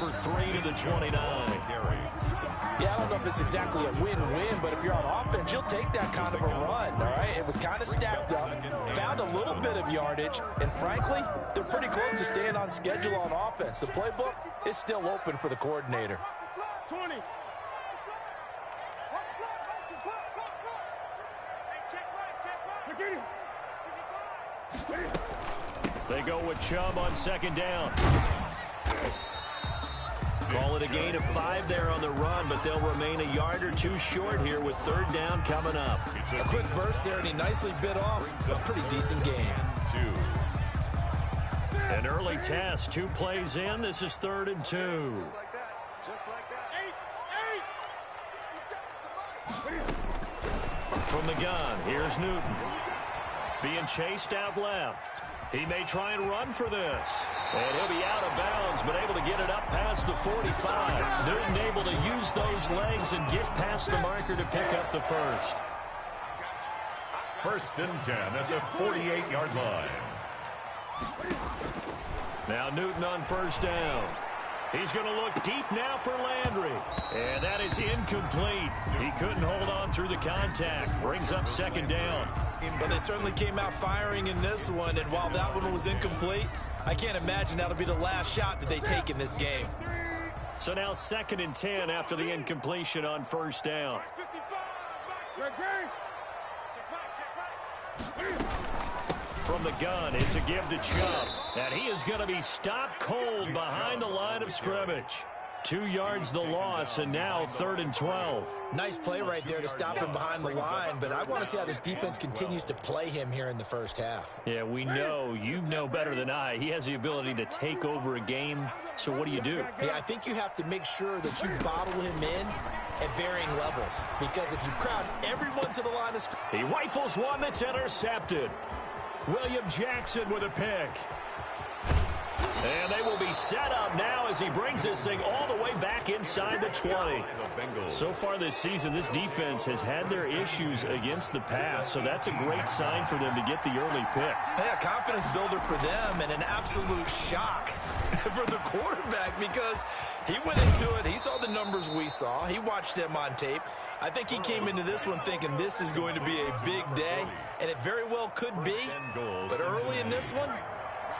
for 3 to the 29. Yeah, I don't know if it's exactly a win-win, but if you're on offense, you'll take that kind of a run, all right? It was kind of stacked up, found a little bit of yardage, and frankly, they're pretty close to staying on schedule on offense. The playbook is still open for the coordinator. 20. They go with Chubb on second down. Call it a gain of 5 there on the run, but they'll remain a yard or two short here with third down coming up. A quick burst there, and he nicely bit off a pretty decent game. An early test, 2 plays in. This is 3rd and 2. Just like that. Just like that. 8. From the gun, here's Newton. Being chased out left. He may try and run for this. And he'll be out of bounds, but able to get it up past the 45. Newton able to use those legs and get past the marker to pick up the first. 1st and 10 at the 48-yard line. Now Newton on first down. He's going to look deep now for Landry. And that is incomplete. He couldn't hold on through the contact. Brings up second down. But they certainly came out firing in this one, and while that one was incomplete, I can't imagine that'll be the last shot that they take in this game. So now 2nd and 10 after the incompletion on first down. From the gun, it's a give to Chubb. And he is going to be stopped cold behind the line of scrimmage. 2 yards the loss, and now 3rd and 12. Nice play right there to stop him behind the line, but I want to see how this defense continues to play him here in the first half. Yeah, we know, you know better than I, he has the ability to take over a game, so what do you do? Yeah, I think you have to make sure that you bottle him in at varying levels, because if you crowd everyone to the line of scrimmage... He rifles one that's intercepted. William Jackson with a pick. And they will be set up now as he brings this thing all the way back inside the 20. So far this season, this defense has had their issues against the pass, so that's a great sign for them to get the early pick. Yeah, confidence builder for them and an absolute shock for the quarterback because he went into it. He saw the numbers we saw. He watched them on tape. I think he came into this one thinking this is going to be a big day, and it very well could be. But early in this one,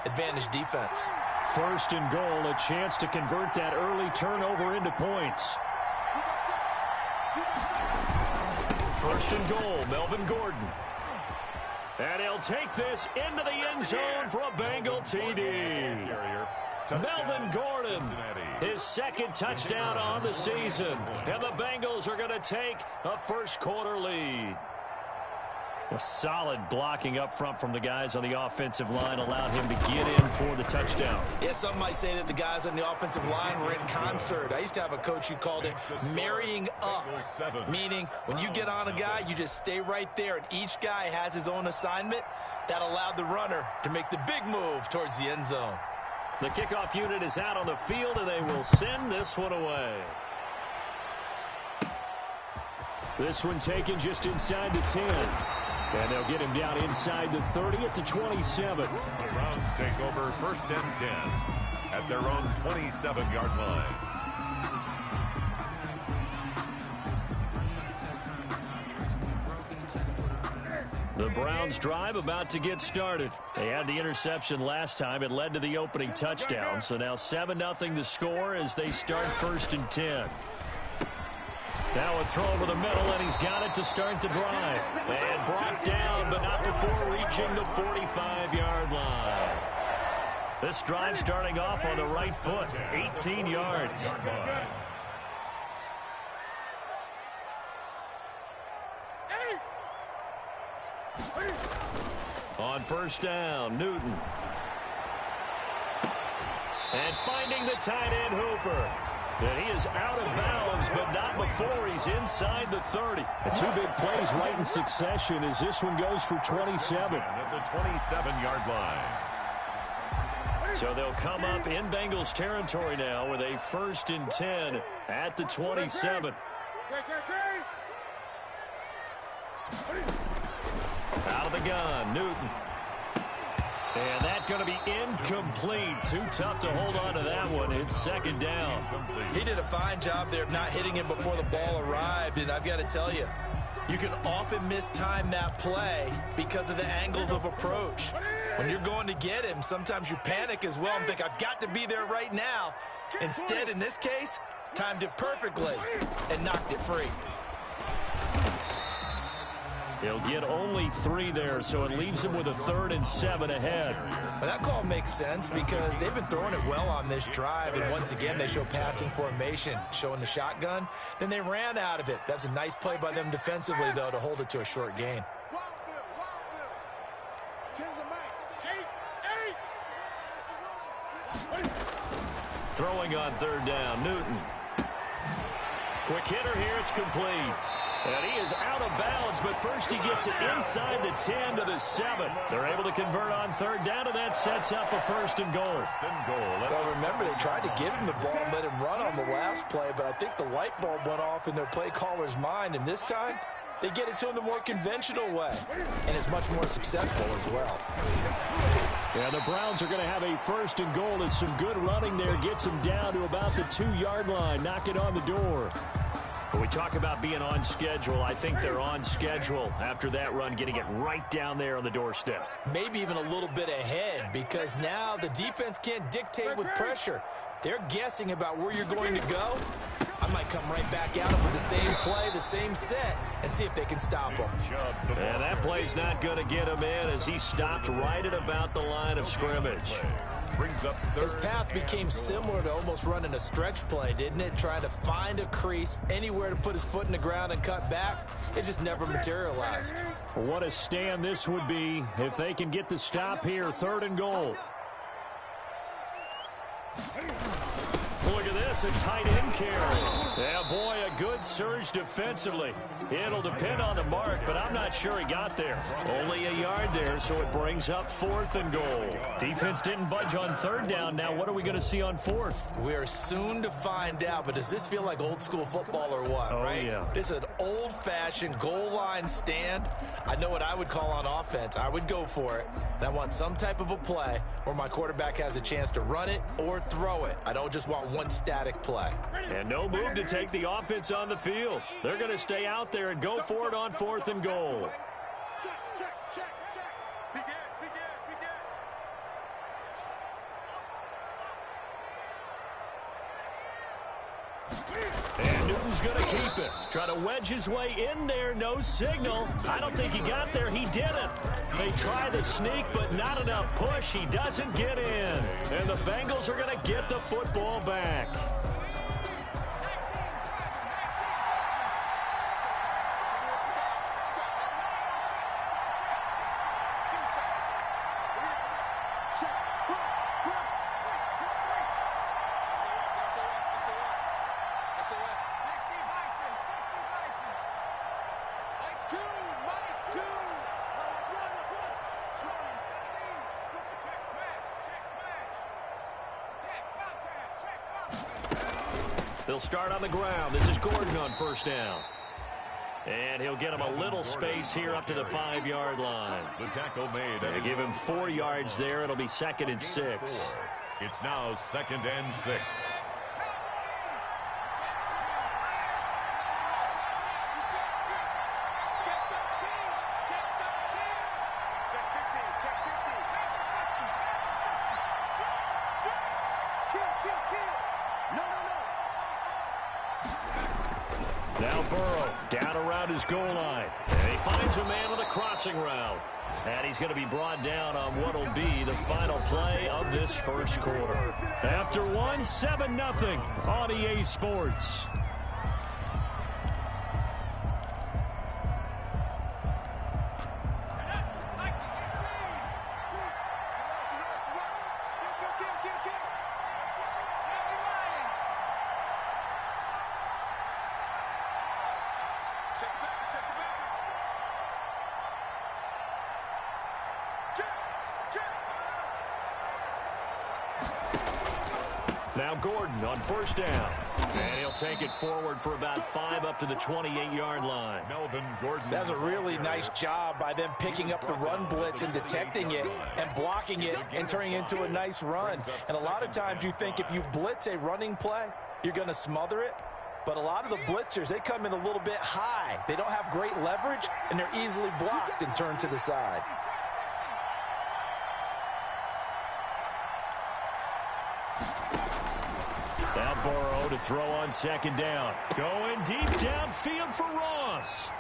advantage defense. 1st and goal, a chance to convert that early turnover into points. 1st and goal, Melvin Gordon. And he'll take this into the end zone for a Bengal TD. Melvin Gordon, his 2nd touchdown on the season. And the Bengals are going to take a first-quarter lead. A solid blocking up front from the guys on the offensive line allowed him to get in for the touchdown. Yeah, some might say that the guys on the offensive line were in concert. I used to have a coach who called it marrying up, meaning when you get on a guy, you just stay right there, and each guy has his own assignment. That allowed the runner to make the big move towards the end zone. The kickoff unit is out on the field, and they will send this one away. This one taken just inside the 10. And they'll get him down inside the 30 at the 27. The Browns take over 1st and 10 at their own 27-yard line. The Browns drive about to get started. They had the interception last time. It led to the opening touchdown. So now 7-0 the score as they start 1st and 10. Now a throw over the middle, and he's got it to start the drive. And brought down, but not before reaching the 45-yard line. This drive starting off on the right foot, 18 yards. On first down, Newton. And finding the tight end, Hooper. And he is out of bounds, but not before he's inside the 30. And 2 big plays right in succession as this one goes for 27. At the 27-yard line. So they'll come up in Bengals territory now with a 1st and 10 at the 27. Out of the gun, Newton. And that's going to be incomplete. Too tough to hold on to that one. It's second down. He did a fine job there of not hitting him before the ball arrived. And I've got to tell you, you can often mistime that play because of the angles of approach. When you're going to get him, sometimes you panic as well and think, I've got to be there right now. Instead, in this case, timed it perfectly and knocked it free. He'll get only 3 there, so it leaves him with a 3rd and 7 ahead. Well, that call makes sense because they've been throwing it well on this drive, and once again, they show passing formation, showing the shotgun. Then they ran out of it. That's a nice play by them defensively, though, to hold it to a short gain. Throwing on 3rd down, Newton. Quick hitter here, it's complete. And he is out of bounds, but first he gets it inside the 10 to the 7. They're able to convert on 3rd down, and that sets up a 1st and goal. Well, remember, they tried to give him the ball and let him run on the last play, but I think the light bulb went off in their play caller's mind, and this time they get it to him the more conventional way, and it's much more successful as well. Yeah, the Browns are going to have a 1st and goal as some good running there gets them down to about the 2-yard line, knock it on the door. When we talk about being on schedule, I think they're on schedule after that run, getting it right down there on the doorstep. Maybe even a little bit ahead, because now the defense can't dictate with pressure. They're guessing about where you're going to go. I might come right back at them with the same play, the same set, and see if they can stop them. And that play's not going to get him in as he stopped right at about the line of scrimmage. His path became similar to almost running a stretch play, didn't it? Trying to find a crease, anywhere to put his foot in the ground and cut back. It just never materialized. What a stand this would be if they can get the stop here. 3rd and goal. Look at this, a tight end carry. Yeah, boy, a good surge defensively. It'll depend on the mark, but I'm not sure he got there. Only a yard there, so it brings up 4th and goal. Defense didn't budge on 3rd down. Now what are we going to see on 4th? We are soon to find out, but does this feel like old school football or what, right? Yeah. This is an old-fashioned goal line stand. I know what I would call on offense. I would go for it, and I want some type of a play where my quarterback has a chance to run it or throw it. I don't just want one static play. And no move to take the offense on the field. They're going to stay out there and go for it on 4th and goal. Check. Be good. And Newton's going to keep it. Try to wedge his way in there. No signal. I don't think he got there. He didn't. They try the sneak, but not enough push. He doesn't get in. And the Bengals are going to get the football back. They'll start on the ground. This is Gordon on 1st down. And he'll get him a little space here up to the 5-yard line. The tackle made. They give him 4 yards there. It'll be 2nd and 6. It's now 2nd and 6. Now Burrow down around his goal line. And he finds a man with a crossing route. And he's going to be brought down on what will be the final play of this 1st quarter. After 7-0 on EA Sports. Now Gordon on first down. And he'll take it forward for about 5 up to the 28-yard line. Melvin Gordon. That's a really nice job by them picking up the run blitz and detecting it and blocking it and turning it into a nice run. And a lot of times you think if you blitz a running play, you're going to smother it. But a lot of the blitzers, they come in a little bit high. They don't have great leverage, and they're easily blocked and turned to the side. Now Burrow to throw on second down. Going deep downfield for Ross.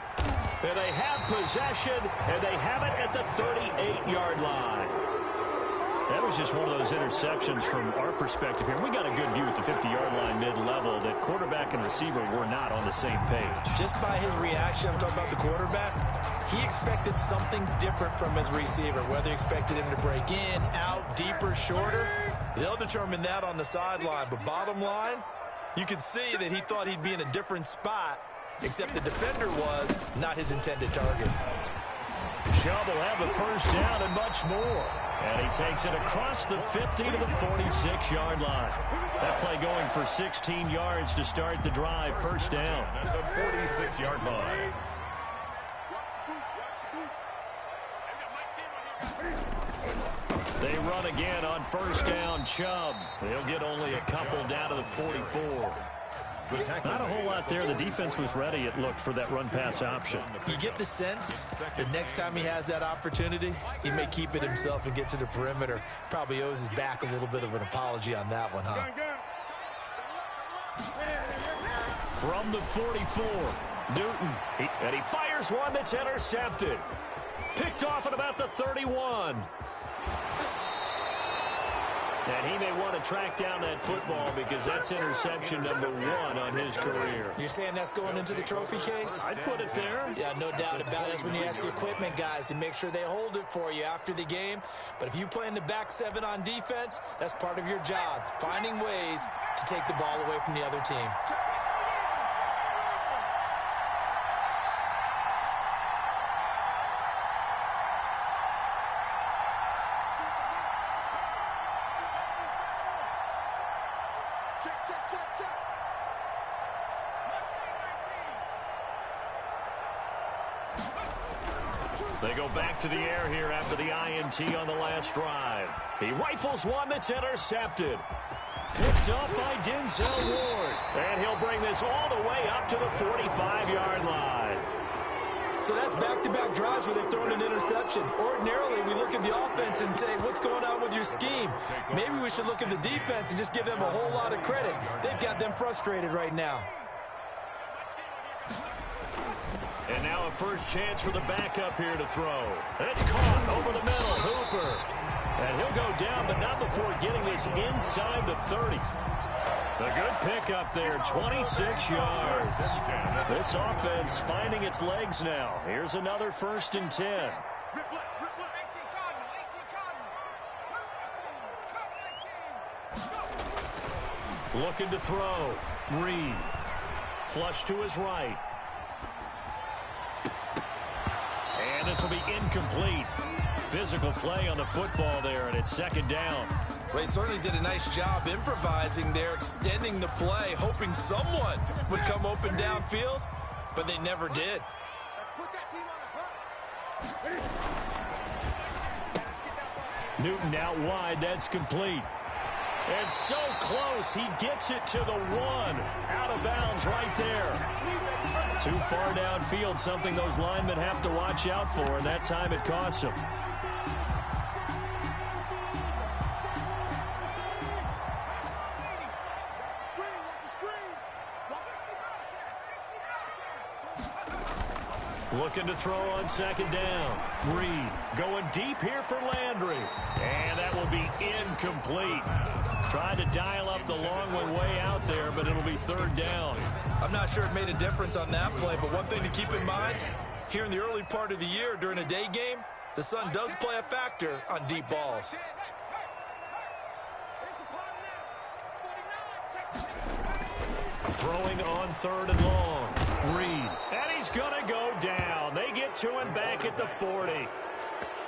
And they have possession, and they have it at the 38-yard line. That was just one of those interceptions from our perspective here. We got a good view at the 50-yard line mid-level that quarterback and receiver were not on the same page. Just by his reaction, I'm talking about the quarterback, he expected something different from his receiver, whether he expected him to break in, out, deeper, shorter. They'll determine that on the sideline. But bottom line, you could see that he thought he'd be in a different spot, except the defender was not his intended target. Chubb will have the first down and much more. And he takes it across the 50 to the 46-yard line. That play going for 16 yards to start the drive. First down. At the 46-yard line. They run again on first down. Chubb. They'll get only a couple down to the 44. Not a whole lot there. The defense was ready, it looked, for that run-pass option. You get the sense that next time he has that opportunity, he may keep it himself and get to the perimeter. Probably owes his back a little bit of an apology on that one, huh? From the 44, Newton. And he fires one that's intercepted. Picked off at about the 31. And he may want to track down that football because that's interception number 1 on his career. You're saying that's going into the trophy case? I'd put it there. Yeah, no doubt about it. That's when you ask the equipment guys to make sure they hold it for you after the game. But if you play in the back 7 on defense, that's part of your job, finding ways to take the ball away from the other team. They go back to the air here after the INT on the last drive. He rifles one that's intercepted. Picked up by Denzel Ward. And he'll bring this all the way up to the 45-yard line. So that's back-to-back drives where they've thrown an interception. Ordinarily, we look at the offense and say, what's going on with your scheme? Maybe we should look at the defense and just give them a whole lot of credit. They've got them frustrated right now. And now a first chance for the backup here to throw. It's caught over the middle. Hooper. And he'll go down, but not before getting this inside the 30. A good pickup there, 26 yards. This offense finding its legs now. Here's another 1st and 10. Looking to throw. Reed. Flush to his right. And this will be incomplete. Physical play on the football there, and it's 2nd down. They certainly did a nice job improvising there, extending the play, hoping someone would come open downfield, but they never did. Newton out wide. That's complete. And so close. He gets it to the 1. Out of bounds right there. Too far downfield, something those linemen have to watch out for, and that time it costs them. Looking to throw on 2nd down. Reed going deep here for Landry. And that will be incomplete. Tried to dial up the long one way out there, but it'll be 3rd down. I'm not sure it made a difference on that play, but one thing to keep in mind, here in the early part of the year during a day game, the sun does play a factor on deep balls. Throwing on 3rd and long. Reed. And he's going to go down. They get to him back at the 40.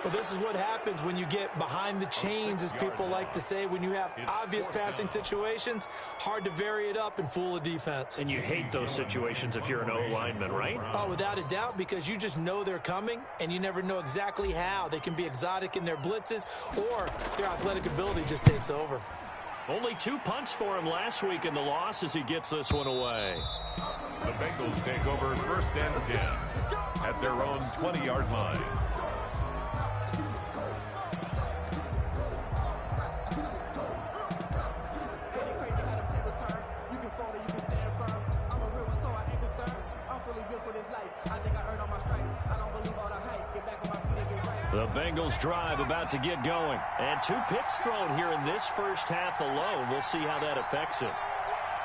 Well, this is what happens when you get behind the chains, as people like to say. When you have obvious passing situations, hard to vary it up and fool a defense. And you hate those situations if you're an O-lineman, right? Oh, without a doubt, because you just know they're coming, and you never know exactly how. They can be exotic in their blitzes, or their athletic ability just takes over. Only 2 punts for him last week in the loss as he gets this one away. The Bengals take over 1st and 10 at their own 20-yard line. The Bengals drive about to get going. And 2 picks thrown here in this first half alone. We'll see how that affects him.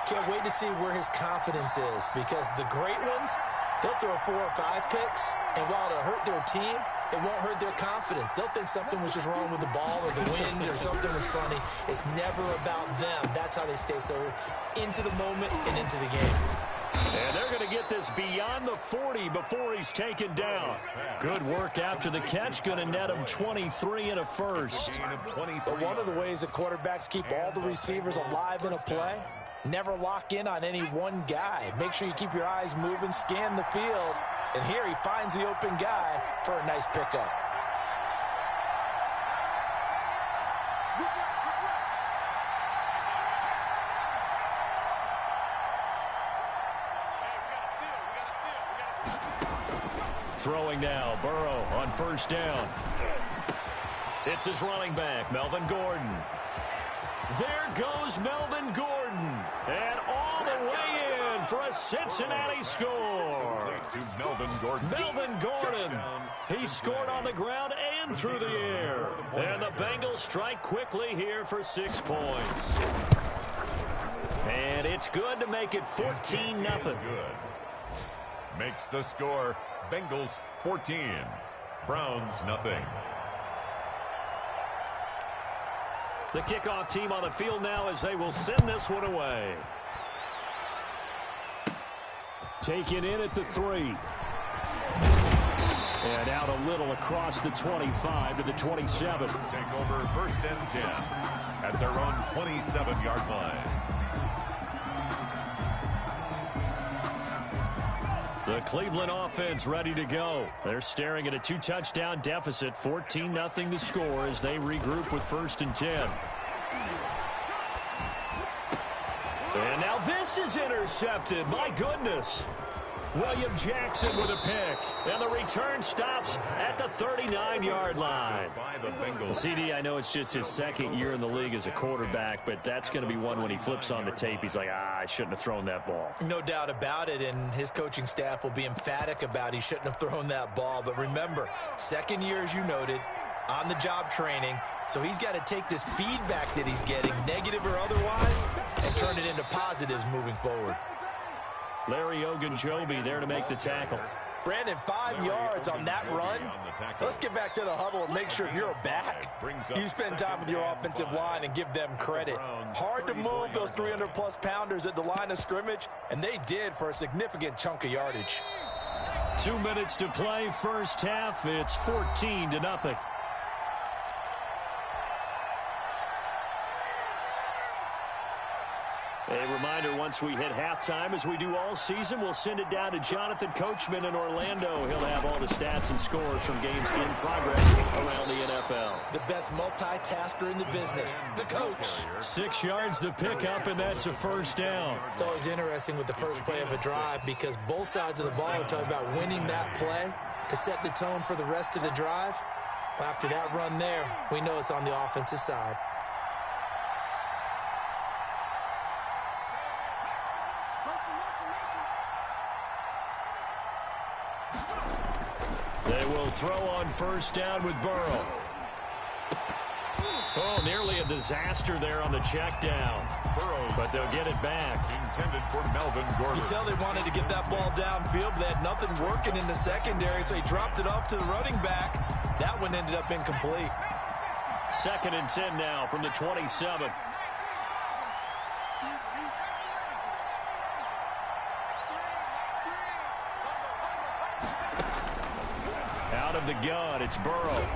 Can't wait to see where his confidence is, because the great ones, they'll throw 4 or 5 picks, and while it'll hurt their team, it won't hurt their confidence. They'll think something was just wrong with the ball or the wind or something was funny. It's never about them. That's how they stay so into the moment and into the game. And they're going to get this beyond the 40 before he's taken down. Good work after the catch. Going to net him 23 and a first. But one of the ways that quarterbacks keep all the receivers alive in a play, never lock in on any one guy. Make sure you keep your eyes moving, scan the field. And here he finds the open guy for a nice pickup. Throwing now, Burrow on 1st down. It's his running back, Melvin Gordon. There goes Melvin Gordon. And all the way in for a Cincinnati score. To Melvin Gordon. Melvin Gordon. He scored on the ground and through the air. And the Bengals strike quickly here for 6 points. And it's good to make it 14-0. Good. Makes the score Bengals 14, Browns nothing. The kickoff team on the field now as they will send this one away. Taken in at the 3. And out a little across the 25 to the 27. Take over 1st and 10 at their own 27-yard line. The Cleveland offense ready to go. They're staring at a 2-touchdown deficit, 14-0 the score as they regroup with 1st and 10. And now this is intercepted. My goodness. William Jackson with a pick. And the return stops at the 39-yard line. CD, I know it's just his 2nd year in the league as a quarterback, but that's going to be one when he flips on the tape. He's like, I shouldn't have thrown that ball. No doubt about it, and his coaching staff will be emphatic about he shouldn't have thrown that ball. But remember, 2nd year, as you noted, on-the-job training. So he's got to take this feedback that he's getting, negative or otherwise, and turn it into positives moving forward. Larry Ogunjobi there to make the tackle. Brandon, 5 yards on that run. Let's get back to the huddle and make sure if you're a back, you spend time with your offensive line and give them credit. Hard to move those 300-plus pounders at the line of scrimmage, and they did for a significant chunk of yardage. 2 minutes to play, first half. It's 14-0. A reminder, once we hit halftime, as we do all season, we'll send it down to Jonathan Coachman in Orlando. He'll have all the stats and scores from games in progress around the NFL. The best multitasker in the business, the coach. 6 yards the pickup, and that's a 1st down. It's always interesting with the first play of a drive because both sides of the ball are talking about winning that play to set the tone for the rest of the drive. Well, after that run there, we know it's on the offensive side. They will throw on 1st down with Burrow. Oh, nearly a disaster there on the check down. But they'll get it back. Intended for Melvin Gordon. You tell they wanted to get that ball downfield, but they had nothing working in the secondary, so he dropped it off to the running back. That one ended up incomplete. 2nd and 10 now from the 27. Out of the gun, it's Burrow.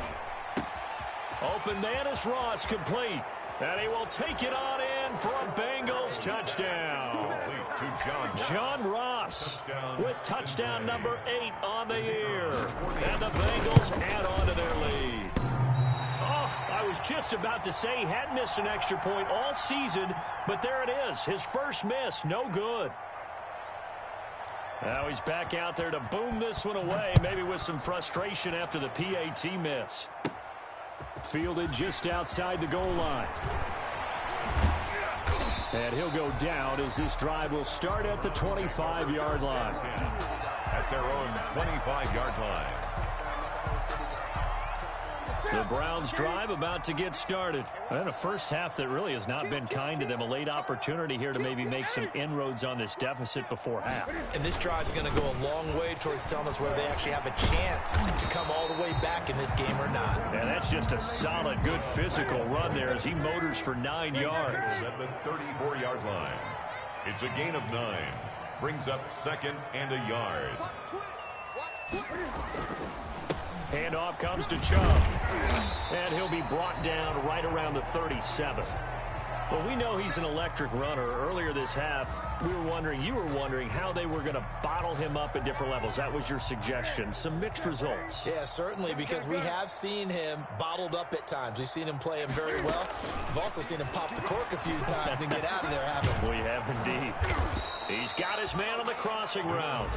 Open man is Ross, complete. And he will take it on in for a Bengals touchdown. John Ross with touchdown number 8 on the year. And the Bengals add on to their lead. Oh, I was just about to say he hadn't missed an extra point all season, but there it is. His first miss, no good. Now he's back out there to boom this one away, maybe with some frustration after the PAT miss. Fielded just outside the goal line. And he'll go down as this drive will start at the 25-yard line. At their own 25-yard line. The Browns drive about to get started. And a first half that really has not been kind to them. A late opportunity here to maybe make some inroads on this deficit before half. And this drive's going to go a long way towards telling us whether they actually have a chance to come all the way back in this game or not. And that's just a solid, good physical run there as he motors for 9 yards. At the 34-yard line. It's a gain of 9. Brings up 2nd and a yard. Handoff comes to Chubb. And he'll be brought down right around the 37. Well, we know he's an electric runner. Earlier this half, you were wondering how they were going to bottle him up at different levels. That was your suggestion. Some mixed results. Yeah, certainly, because we have seen him bottled up at times. We've seen him play him very well. We've also seen him pop the cork a few times and get out of there, haven't we? We have indeed. He's got his man on the crossing route.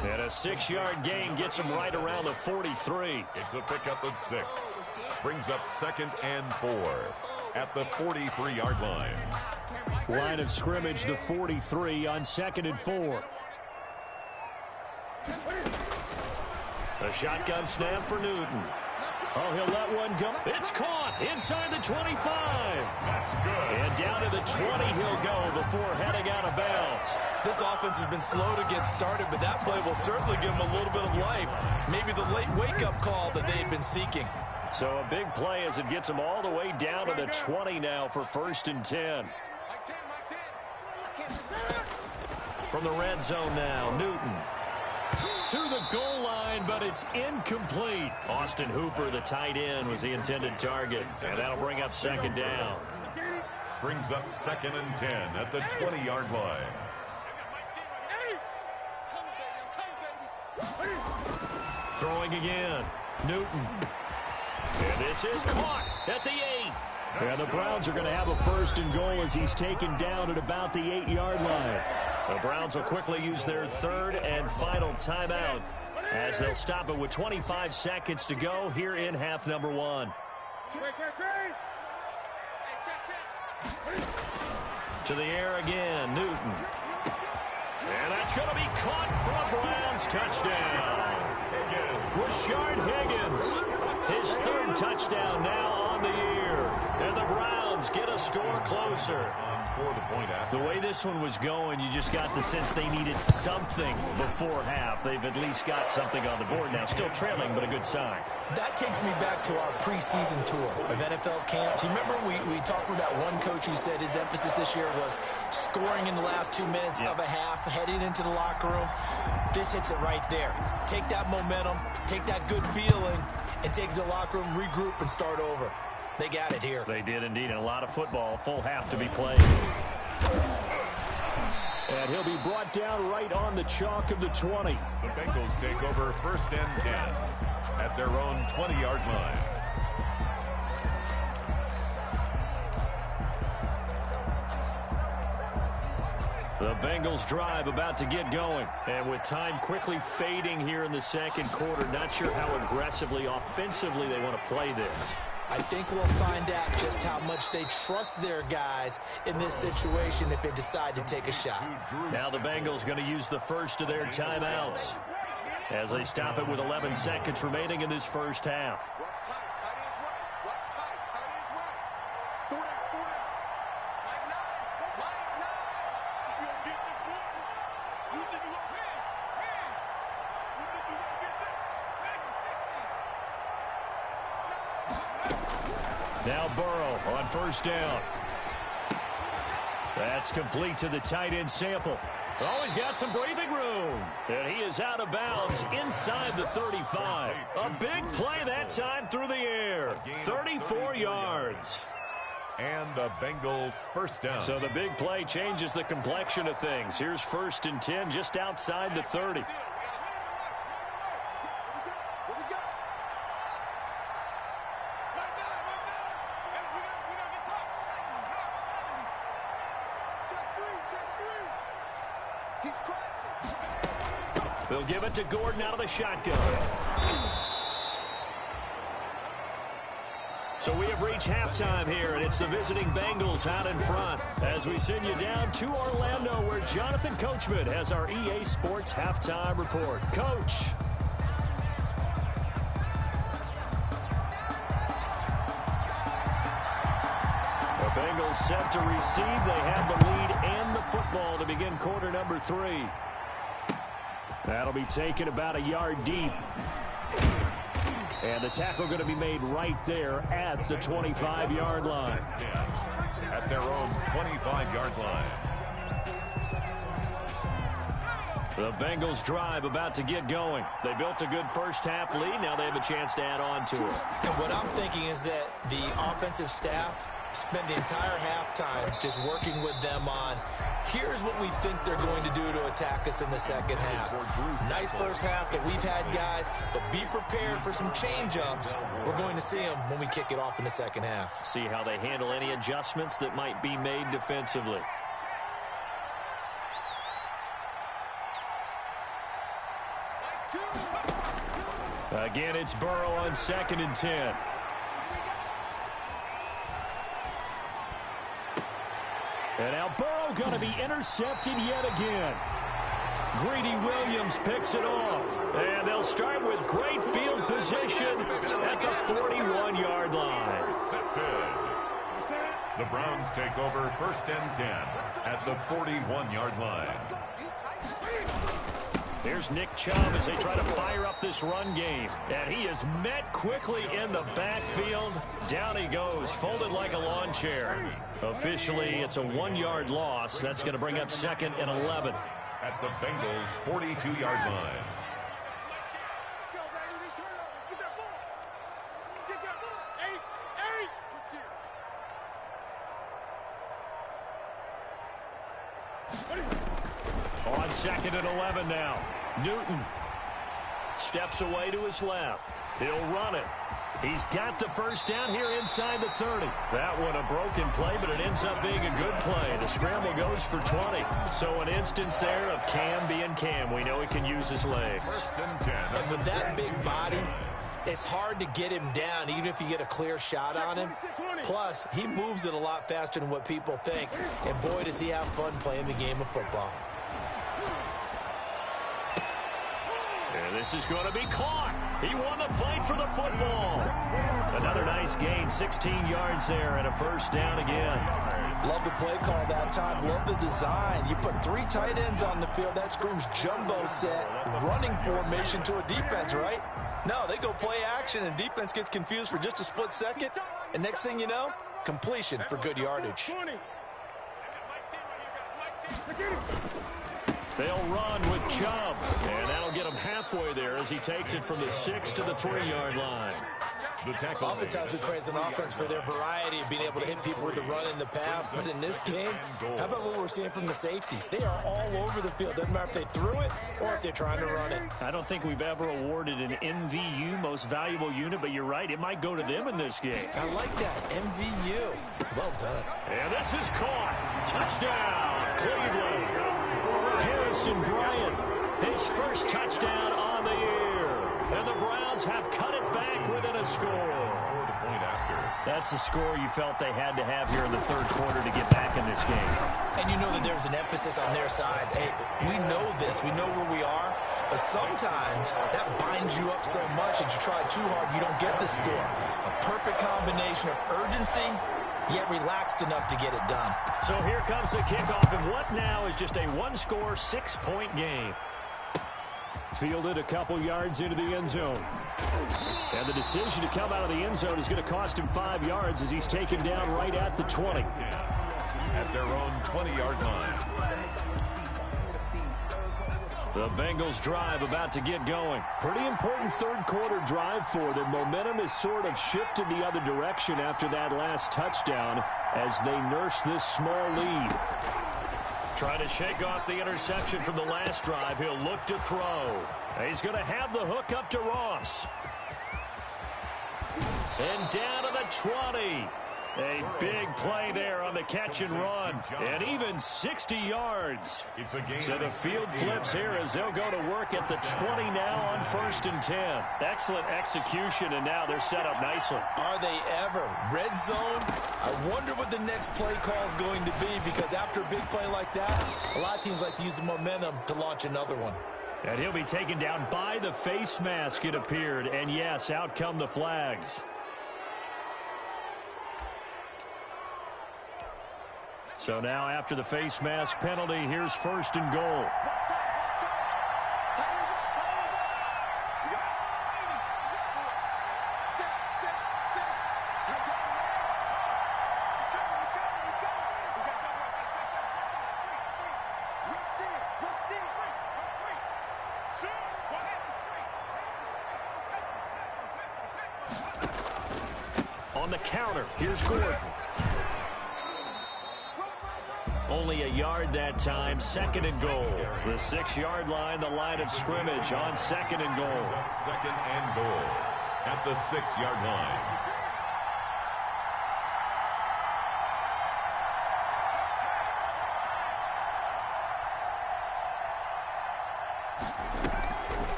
And a 6-yard gain gets him right around the 43. It's a pickup of 6. Brings up 2nd and 4 at the 43-yard line. Line of scrimmage, the 43 on 2nd and 4. A shotgun snap for Newton. Oh, he'll let one go. It's caught inside the 25. That's good. And down to the 20 he'll go before heading out of bounds. This offense has been slow to get started, but that play will certainly give them a little bit of life. Maybe the late wake-up call that they had been seeking. So a big play as it gets them all the way down to the 20 now for 1st and 10. From the red zone now, Newton. To the goal line, but it's incomplete. Austin Hooper, the tight end, was the intended target. And that'll bring up 2nd down. Brings up 2nd and 10 at the 20-yard line. Throwing again. Newton. And this is caught at the 8. And the Browns are going to have a 1st and goal as he's taken down at about the 8-yard line. The Browns will quickly use their 3rd and final timeout as they'll stop it with 25 seconds to go here in half number 1. To the air again, Newton. And that's going to be caught for a Browns touchdown. Rashard Higgins, his 3rd touchdown now on the year. And the Browns get a score closer. The way this one was going, you just got the sense they needed something before half. They've at least got something on the board now. Still trailing, but a good sign. That takes me back to our preseason tour of NFL camps. You remember we talked with that one coach who said his emphasis this year was scoring in the last 2 minutes of a half, heading into the locker room. This hits it right there. Take that momentum, take that good feeling, and take it to the locker room, regroup, and start over. They got it here. They did indeed, and a lot of football, full half to be played. And he'll be brought down right on the chalk of the 20. The Bengals take over 1st and 10 at their own 20-yard line. The Bengals drive about to get going. And with time quickly fading here in the 2nd quarter, not sure how aggressively, offensively they want to play this. I think we'll find out just how much they trust their guys in this situation if they decide to take a shot. Now the Bengals going to use the 1st of their timeouts as they stop it with 11 seconds remaining in this 1st half. Now Burrow on 1st down. That's complete to the tight end Sample. Oh, he's got some breathing room. And he is out of bounds inside the 35. A big play that time through the air. 34 yards. And a Bengal first down. So the big play changes the complexion of things. Here's 1st and 10 just outside the 30. They'll give it to Gordon out of the shotgun. So we have reached halftime here, and it's the visiting Bengals out in front as we send you down to Orlando, where Jonathan Coachman has our EA Sports halftime report. Coach. The Bengals set to receive. They have the lead and the football to begin quarter number 3. That'll be taken about a yard deep. And the tackle going to be made right there at the 25-yard line. At their own 25-yard line. The Bengals drive about to get going. They built a good first-half lead. Now they have a chance to add on to it. And what I'm thinking is that the offensive staff spend the entire halftime just working with them on, here's what we think they're going to do to attack us in the second half. Nice first half that we've had, guys, but be prepared for some change-ups. We're going to see them when we kick it off in the second half. See how they handle any adjustments that might be made defensively. Again, it's Burrow on 2nd and 10. And now Burrow going to be intercepted yet again. Greedy Williams picks it off. And they'll start with great field position at the 41-yard line. The Browns take over 1st and 10 at the 41-yard line. Here's Nick Chubb as they try to fire up this run game. And he is met quickly in the backfield. Down he goes, folded like a lawn chair. Officially, it's a 1-yard loss. That's going to bring up 2nd and 11. At the Bengals' 42-yard line. On 2nd and 11 now. Newton steps away to his left. He'll run it. He's got the first down here inside the 30. That one a broken play, but it ends up being a good play. The scramble goes for 20. So an instance there of Cam being Cam. We know he can use his legs. 1st and 10. And with that big body, it's hard to get him down, even if you get a clear shot on him. Plus, he moves it a lot faster than what people think. And boy, does he have fun playing the game of football. And this is going to be caught. He won the fight for the football. Another nice gain, 16 yards there, and a first down again. Love the play call that time. Love the design. You put 3 tight ends on the field. That screams jumbo set, running formation to a defense, right? No, they go play action, and defense gets confused for just a split second. And next thing you know, completion for good yardage. They'll run with Chubb, and that'll get him halfway there as he takes it from the 6 to the 3-yard line. Oftentimes we praise an offense for their variety of being able to hit people with the run and the pass, but in this game, how about what we're seeing from the safeties? They are all over the field. Doesn't matter if they threw it or if they're trying to run it. I don't think we've ever awarded an MVU, most valuable unit, but you're right, it might go to them in this game. I like that, MVU. Well done. And this is caught. Touchdown, Cleveland. Harrison Bryant, his first touchdown on the year. And the Browns have cut it back within a score. That's a score you felt they had to have here in the third quarter to get back in this game. And you know that there's an emphasis on their side. Hey, we know this. We know where we are. But sometimes that binds you up so much that you try too hard, you don't get the score. A perfect combination of urgency, yet relaxed enough to get it done. So here comes the kickoff, and what now is just a one-score, 6-point game. Fielded a couple yards into the end zone. And the decision to come out of the end zone is going to cost him 5 yards as he's taken down right at the 20. At their own 20-yard line. The Bengals drive about to get going. Pretty important third quarter drive for them. Momentum has sort of shifted the other direction after that last touchdown as they nurse this small lead. Trying to shake off the interception from the last drive. He'll look to throw. He's going to have the hook up to Ross. And down to the 20. A big play there on the catch and run. And even 60 yards. So the field flips here as they'll go to work at the 20 now on 1st and 10. Excellent execution, and now they're set up nicely. Are they ever? Red zone? I wonder what the next play call is going to be, because after a big play like that, a lot of teams like to use the momentum to launch another one. And he'll be taken down by the face mask, it appeared. And yes, out come the flags. So now after the face mask penalty, here's 1st and goal. On the counter, here's Gordon. Only a yard that time, 2nd and goal. The 6-yard line, the line of scrimmage on 2nd and goal. 2nd and goal at the 6-yard line.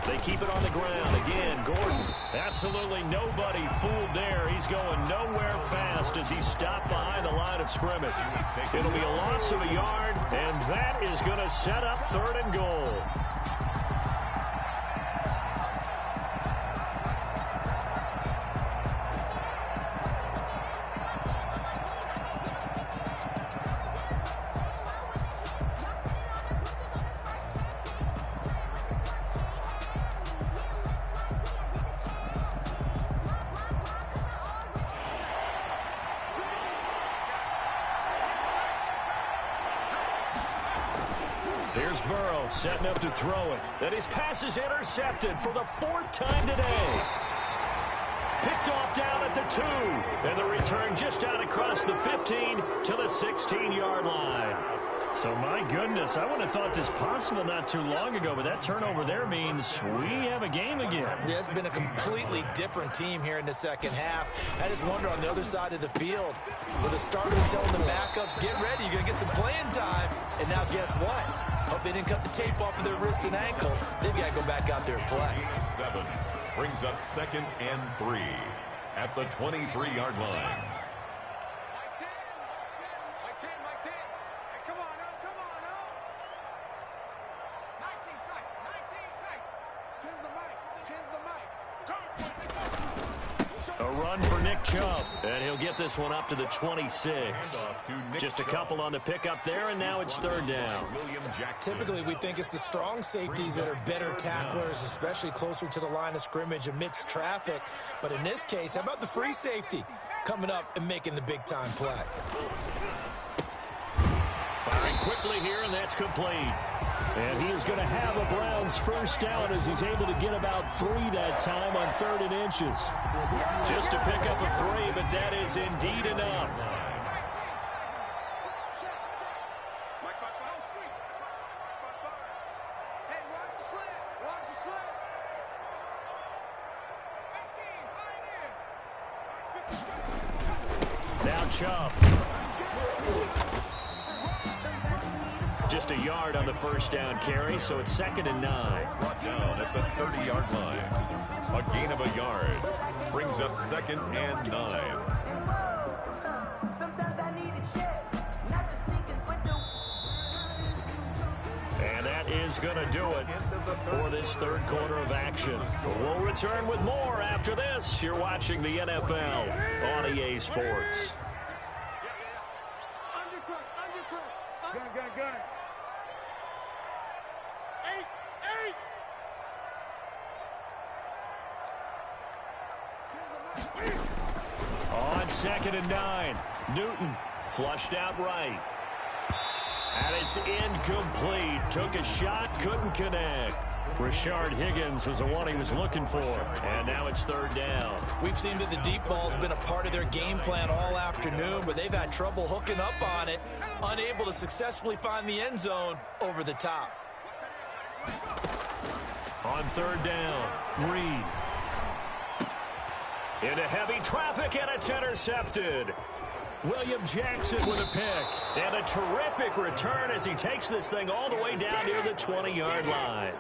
They keep it on the ground. Again, Gordon. Absolutely nobody fooled there. He's going nowhere fast as he's stopped behind the line of scrimmage. It'll be a loss of a yard, and that is going to set up 3rd and goal. Here's Burrow setting up to throw it. And his pass is intercepted for the 4th time today. Picked off down at the 2. And the return just out across the 15 to the 16-yard line. So, my goodness, I wouldn't have thought this possible not too long ago, but that turnover there means we have a game again. Yeah, it's been a completely different team here in the second half. I just wonder on the other side of the field, where the starters telling the backups, get ready, you're going to get some playing time. And now guess what? Hope they didn't cut the tape off of their wrists and ankles. They've got to go back out there and play. 7 brings up 2nd and 3 at the 23-yard line. A run for Nick Chubb, and he'll get this one up to the 26. Just a couple on the pickup there, and now it's 3rd down. Typically, we think it's the strong safeties that are better tacklers, especially closer to the line of scrimmage amidst traffic. But in this case, how about the free safety coming up and making the big-time play? Firing quickly here, and that's complete. And he is going to have a Browns 1st down as he's able to get about 3 that time on 3rd and inches. Just to pick up a 3, but that is indeed enough. Now Chubb. Just a yard on the 1st down carry, so it's 2nd and 9. Brought down at the 30-yard line. A gain of a yard brings up 2nd and 9. And that is going to do it for this 3rd quarter of action. We'll return with more after this. You're watching the NFL on EA Sports. On 2nd and 9, Newton flushed out right. And it's incomplete. Took a shot, couldn't connect. Rashard Higgins was the one he was looking for. And now it's third down. We've seen that the deep ball's been a part of their game plan all afternoon, but they've had trouble hooking up on it, unable to successfully find the end zone over the top. On third down, Reed. Into heavy traffic, and it's intercepted. William Jackson with a pick. And a terrific return as he takes this thing all the way down near the 20-yard line.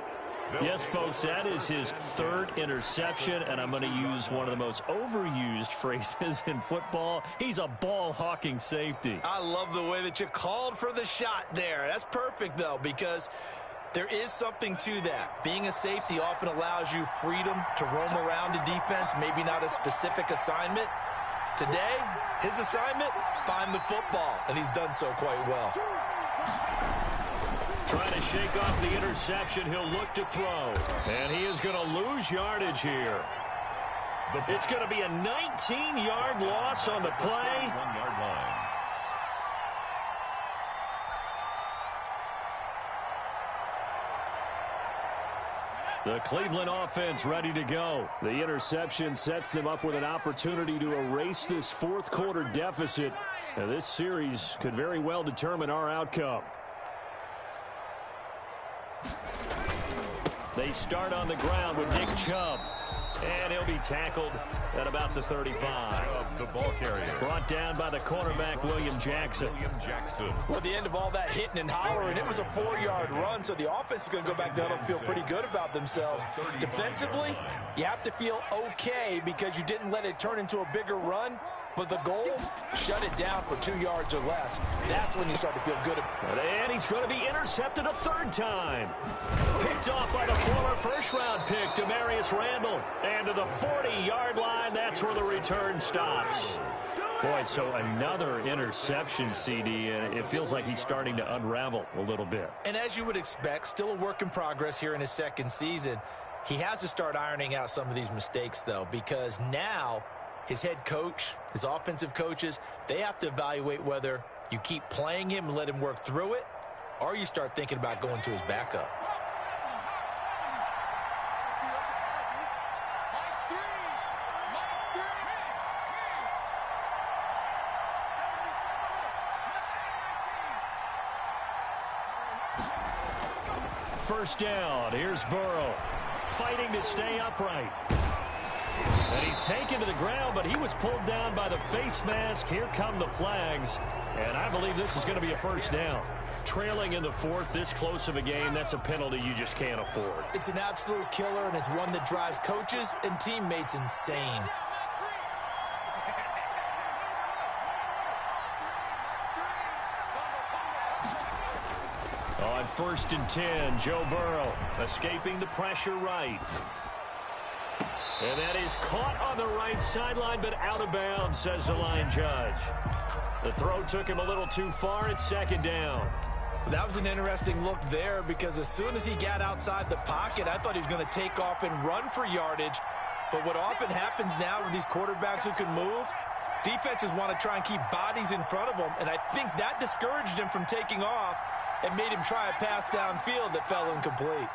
Yes, folks, that is his third interception, and I'm going to use one of the most overused phrases in football. He's a ball-hawking safety. I love the way that you called for the shot there. That's perfect, though, because there is something to that. Being a safety often allows you freedom to roam around a defense, maybe not a specific assignment. Today, his assignment, find the football, and he's done so quite well. Trying to shake off the interception, he'll look to throw. And he is going to lose yardage here. It's going to be a 19-yard loss on the play. 1-yard line. The Cleveland offense ready to go. The interception sets them up with an opportunity to erase this fourth quarter deficit. Now, this series could very well determine our outcome. They start on the ground with Nick Chubb. And he'll be tackled at about the 35. The ball carrier. Brought down by the cornerback, William Jackson. Well, at the end of all that hitting and hollering, it was a 4-yard run, so the offense is going to go back down and feel pretty good about themselves. Defensively, you have to feel okay because you didn't let it turn into a bigger run, but the goal, shut it down for 2 yards or less. That's when you start to feel good. And he's going to be intercepted a third time. Picked off by the former first-round pick, Demarius Randall. And to the 40-yard line, that's where the return stops. Boy, so another interception, CD, and it feels like he's starting to unravel a little bit. And as you would expect, still a work in progress here in his second season. He has to start ironing out some of these mistakes, though, because now his head coach, his offensive coaches, they have to evaluate whether you keep playing him and let him work through it, or you start thinking about going to his backup. First down, here's Burrow, fighting to stay upright. And he's taken to the ground, but he was pulled down by the face mask. Here come the flags, and I believe this is going to be a first down. Trailing in the fourth, this close of a game, that's a penalty you just can't afford. It's an absolute killer, and it's one that drives coaches and teammates insane. On 1st and 10, Joe Burrow escaping the pressure right. And that is caught on the right sideline, but out of bounds, says the line judge. The throw took him a little too far. It's second down. That was an interesting look there because as soon as he got outside the pocket, I thought he was going to take off and run for yardage. But what often happens now with these quarterbacks who can move, defenses want to try and keep bodies in front of them, and I think that discouraged him from taking off and made him try a pass downfield that fell incomplete.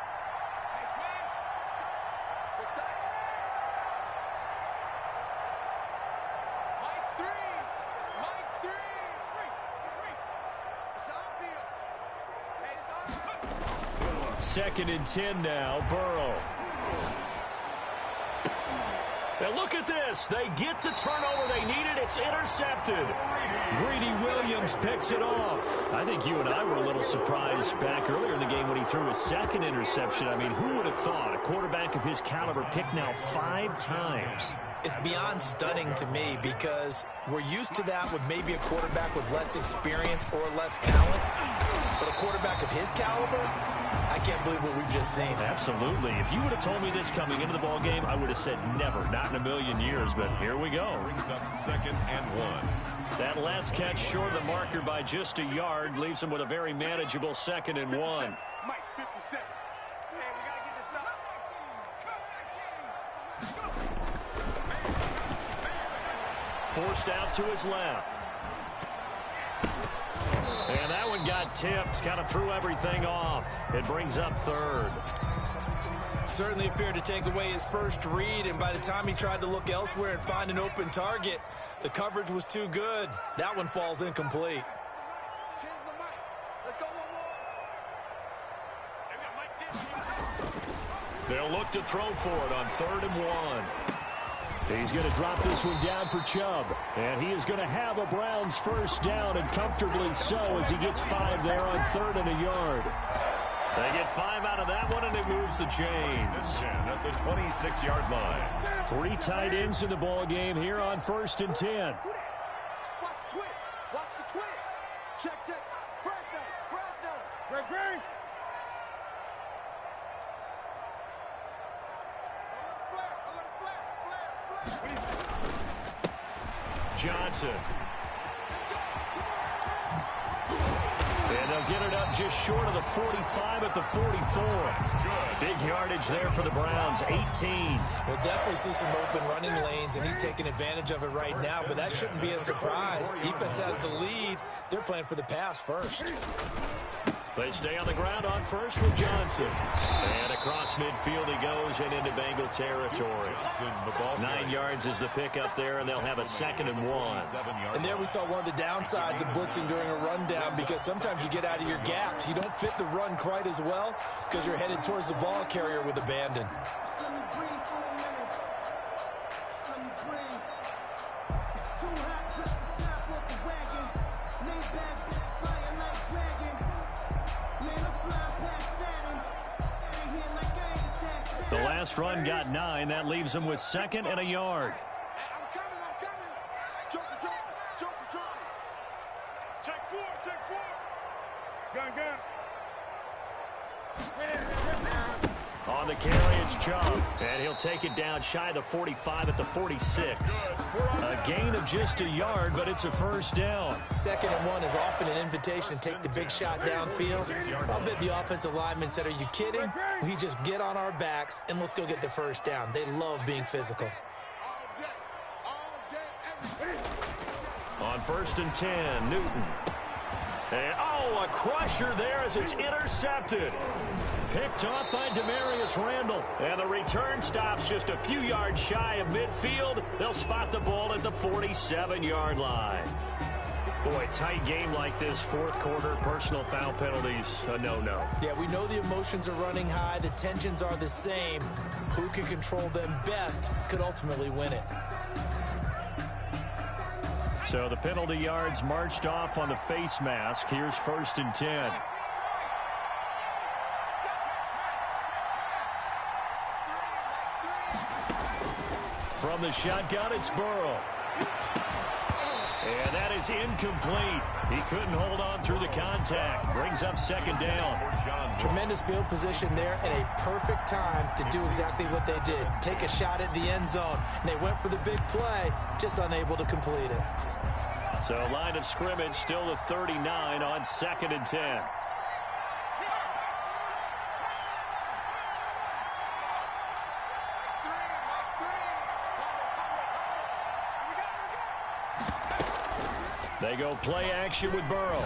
Second and 10 now, Burrow. Now look at this. They get the turnover they needed. It's intercepted. Greedy Williams picks it off. I think you and I were a little surprised back earlier in the game when he threw his second interception. I mean, who would have thought a quarterback of his caliber picked now 5 times? It's beyond stunning to me because we're used to that with maybe a quarterback with less experience or less talent. But a quarterback of his caliber, I can't believe what we've just seen. Absolutely. If you would have told me this coming into the ball game, I would have said never, not in a million years, but here we go. Brings up 2nd and 1. That last catch short of the marker by just a yard leaves him with a very manageable 2nd and 1. Mike, 57. Hey, we got to get this stuff. Forced out to his left. And that one got tipped, kind of threw everything off. It brings up third. Certainly appeared to take away his first read, and by the time he tried to look elsewhere and find an open target, the coverage was too good. That one falls incomplete. They'll look to throw for it on 3rd and 1. He's going to drop this one down for Chubb. And he is going to have a Browns first down, and comfortably so, as he gets 5 there on 3rd and a yard. They get 5 out of that one, and it moves the chains. At the 26-yard line. 3 tight ends in the ball game here on 1st and 10. Watch the twist. Watch the twist. Check, check. Fresno. Greg. Johnson. And they'll get it up just short of the 45 at the 44. Big yardage there for the Browns, 18. We'll definitely see some open running lanes, and he's taking advantage of it right now, but that shouldn't be a surprise. Defense has the lead. They're playing for the pass first. They stay on the ground on first with Johnson. And across midfield he goes and into Bengal territory. 9 yards is the pickup there, and they'll have a 2nd and 1. And there we saw one of the downsides of blitzing during a rundown, because sometimes you get out of your gaps. You don't fit the run quite as well because you're headed towards the ball carrier with abandon. The last run got 9. That leaves him with 2nd and a yard. I'm coming. Joker. Take 4. Gun. On the carry, it's Chubb. And he'll take it down shy of the 45 at the 46. A gain of just a yard, but it's a first down. 2nd and 1 is often an invitation to take the big shot downfield. I'll bet the offensive lineman said, "Are you kidding? We just get on our backs and let's go get the first down." They love being physical. On 1st and 10, Newton. And, a crusher there as it's intercepted. Picked off by Demarius Randall. And the return stops just a few yards shy of midfield. They'll spot the ball at the 47-yard line. Boy, tight game like this, 4th quarter, personal foul penalties, a no-no. Yeah, we know the emotions are running high. The tensions are the same. Who can control them best could ultimately win it. So the penalty yards marched off on the face mask. Here's 1st and 10. From the shotgun, it's Burrow. And that is incomplete. He couldn't hold on through the contact. Brings up 2nd down. Tremendous field position there and a perfect time to do exactly what they did. Take a shot at the end zone. And they went for the big play, just unable to complete it. So line of scrimmage still the 39 on 2nd and 10. They go play action with Burrow.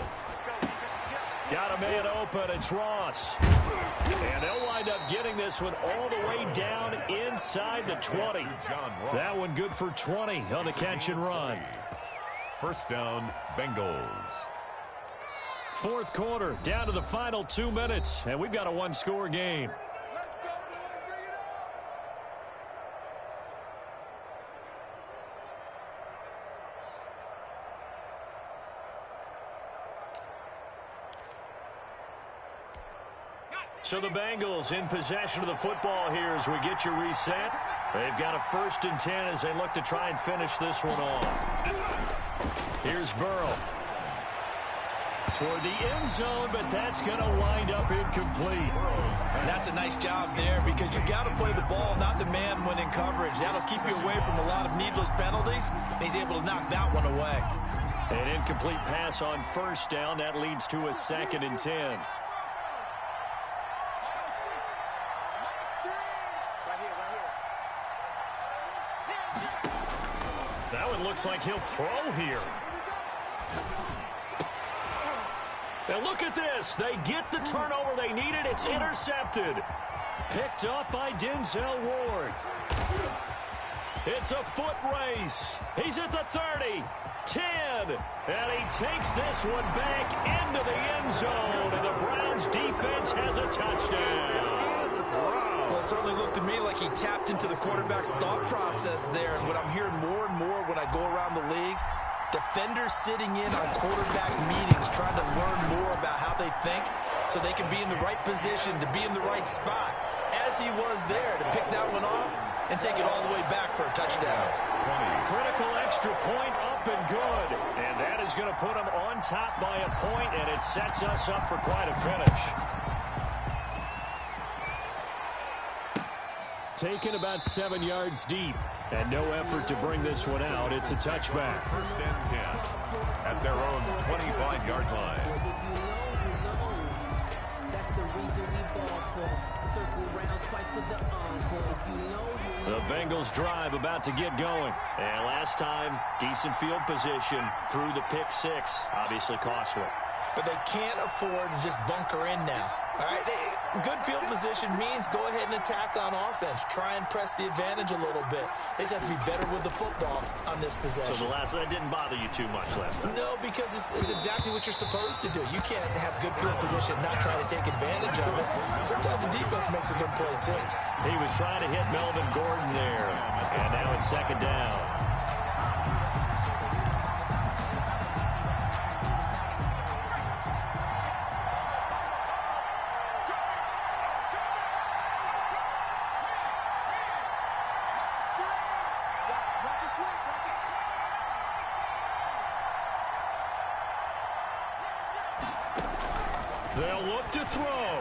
Got a man open. It's Ross. And they'll wind up getting this one all the way down inside the 20. That one good for 20 on the catch and run. First down, Bengals. 4th quarter, down to the final 2 minutes, and we've got a 1-score game. So the Bengals in possession of the football here as we get you reset. They've got a 1st and 10 as they look to try and finish this one off. Here's Burrow. Toward the end zone, but that's going to wind up incomplete. That's a nice job there because you got to play the ball, not the man when in coverage. That'll keep you away from a lot of needless penalties. He's able to knock that one away. An incomplete pass on 1st down. That leads to a 2nd and 10. That one looks like he'll throw here. And look at this. They get the turnover they needed. It's intercepted. Picked up by Denzel Ward. It's a foot race. He's at the 30, 10, and he takes this one back into the end zone, and the Browns defense has a touchdown. Well, it certainly looked to me like he tapped into the quarterback's thought process there, and what I'm hearing more and more when I go around the league, defenders sitting in on quarterback meetings trying to learn more about how they think so they can be in the right position to be in the right spot, as he was there to pick that one off and take it all the way back for a touchdown. Critical extra point up and good. And that is going to put him on top by a point, and it sets us up for quite a finish. Taken about 7 yards deep, and no effort to bring this one out. It's a touchback. First and 10 at their own 25-yard line. That's the reason we ball for. Circle round twice for the encore. If you know, the Bengals drive about to get going. And last time, decent field position through the pick six. Obviously costly. But they can't afford to just bunker in now. All right, good field position means go ahead and attack on offense. Try and press the advantage a little bit. They just have to be better with the football on this possession. So that didn't bother you too much last time? No, because it's exactly what you're supposed to do. You can't have good field position and not try to take advantage of it. Sometimes the defense makes a good play, too. He was trying to hit Melvin Gordon there. And now it's second down. They'll look to throw.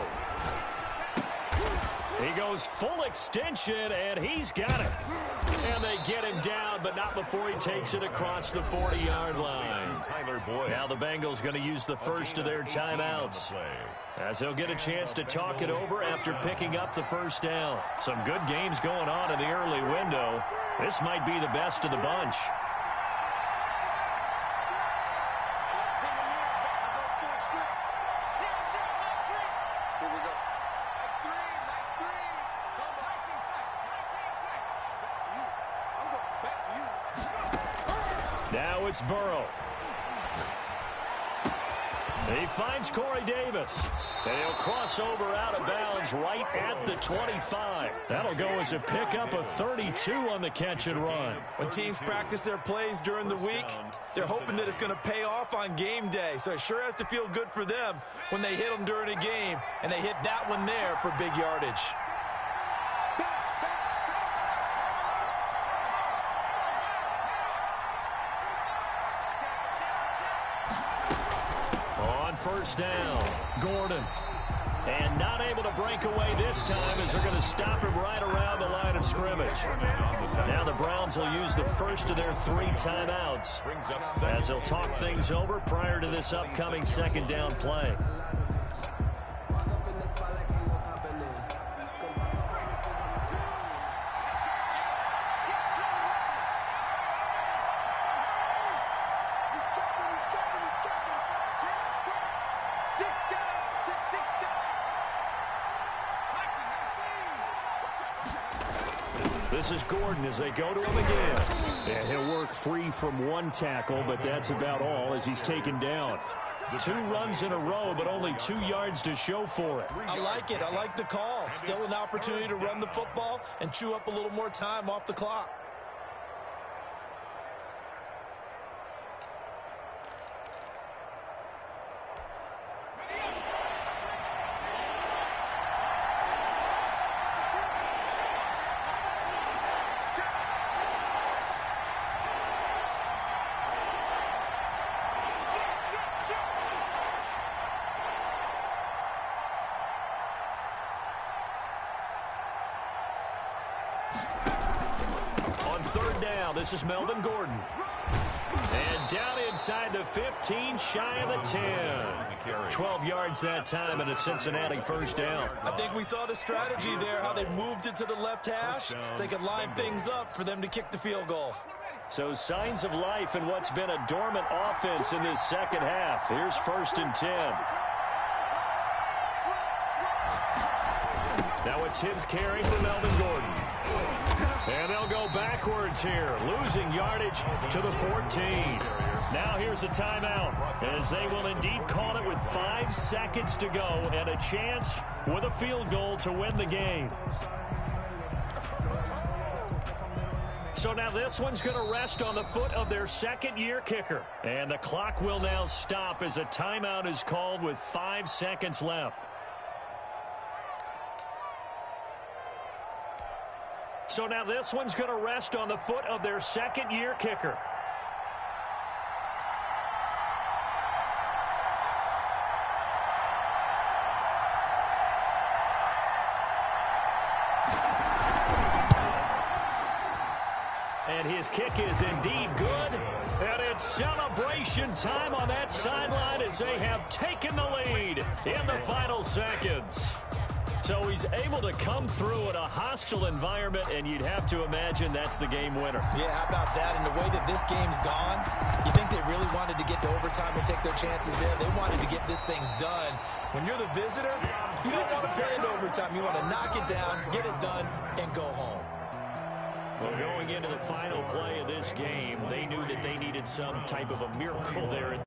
He goes full extension, and he's got it. And they get him down, but not before he takes it across the 40-yard line. Now the Bengals going to use the first of their timeouts, as they'll get a chance to talk it over after picking up the first down. Some good games going on in the early window. This might be the best of the bunch. Now it's Burrow. He finds Corey Davis. And he'll cross over out of bounds right at the 25. That'll go as a pickup of 32 on the catch and run. When teams practice their plays during the week, they're hoping that it's going to pay off on game day. So it sure has to feel good for them when they hit them during a game. And they hit that one there for big yardage. First down, Gordon. And not able to break away this time as they're going to stop him right around the line of scrimmage. Now the Browns will use the first of their 3 timeouts as they'll talk things over prior to this upcoming second down play. This is Gordon as they go to him again. And he'll work free from one tackle, but that's about all as he's taken down. 2 runs in a row, but only 2 yards to show for it. I like it. I like the call. Still an opportunity to run the football and chew up a little more time off the clock. On third down, this is Melvin Gordon. And down inside the 15, shy of the 10. 12 yards that time and a Cincinnati first down. I think we saw the strategy there, how they moved it to the left hash so they could line things up for them to kick the field goal. So signs of life in what's been a dormant offense in this second half. Here's 1st and 10. Now a 10th carry for Melvin Gordon. And they'll go backwards here, losing yardage to the 14. Now here's a timeout, as they will indeed call it with 5 seconds to go and a chance with a field goal to win the game. So now this one's going to rest on the foot of their second-year kicker. And the clock will now stop as a timeout is called with 5 seconds left. So now this one's going to rest on the foot of their second-year kicker. And his kick is indeed good. And it's celebration time on that sideline as they have taken the lead in the final seconds. So he's able to come through in a hostile environment, and you'd have to imagine that's the game winner. Yeah, how about that? And the way that this game's gone, you think they really wanted to get to overtime and take their chances there? They wanted to get this thing done. When you're the visitor, you don't want to play in overtime. You want to knock it down, get it done, and go home. Well, going into the final play of this game, they knew that they needed some type of a miracle there.